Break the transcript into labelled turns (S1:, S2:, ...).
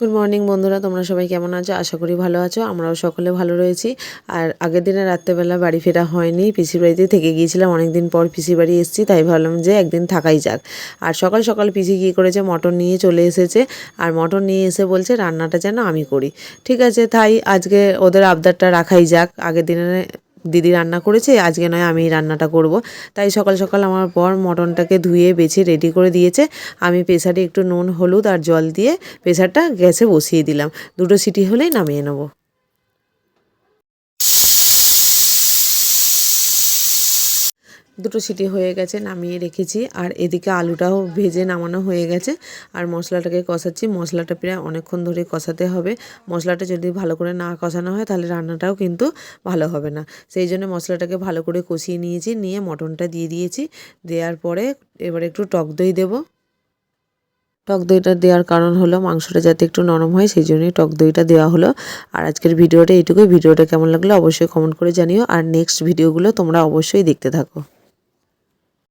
S1: Good morning বন্ধুরা, তোমরা সবাই কেমন আছো? আশা করি ভালো আছো। আমরাও সকলে ভালো রয়েছি। আর আগের দিনে রাত্রেবেলা বাড়ি ফেরা হয়নি, পিসির বাড়িতে থেকে গিয়েছিলাম। অনেক দিন পর পিসির বাড়ি এসেছি, তাই ভাবলাম যে একদিন থাকাই যাক। আর সকাল সকাল পিসি কী করেছে, মটন নিয়ে চলে এসেছে। আর মটন নিয়ে এসে বলছে রান্নাটা যেন আমি করি। ঠিক আছে, তাই আজকে ওদের আবদারটা রাখাই যাক। আগের দিনে দিদি রান্না করেছে, আজকে নয় আমি রান্নাটা করব। তাই সকাল সকাল আমার বর মটনটাকে ধুয়ে বেছে রেডি করে দিয়েছে। আমি প্রেসারে একটু নুন, হলুদ আর জল দিয়ে প্রেসারটা গ্যাসে বসিয়ে দিলাম। 2টো সিটি হলেই নামিয়ে নেব। দুটো সিটি হয়ে গেছে, নামিয়ে রেখেছি। আর এদিকে আলুটাও ভেজে নামানো হয়ে গেছে। আর মশলাটাকে কষাচ্ছি। মশলাটা প্রায় অনেকক্ষণ ধরে কষাতে হবে। মশলাটা যদি ভালো করে না কষানো হয় তাহলে রান্নাটাও কিন্তু ভালো হবে না। সেই জন্য মশলাটাকে ভালো করে কষিয়ে নিয়েছি, নিয়ে মটনটা দিয়ে দিয়েছি। দেওয়ার পরে এবার একটু টক দই দেবো। টক দইটা দেওয়ার কারণ হলো মাংসটা যাতে একটু নরম হয়, সেই জন্যই টক দইটা দেওয়া হলো। আর আজকের ভিডিওটা এইটুকুই। ভিডিওটা কেমন লাগলো অবশ্যই কমেন্ট করে জানিও। আর নেক্সট ভিডিওগুলো তোমরা অবশ্যই দেখতে থাকো।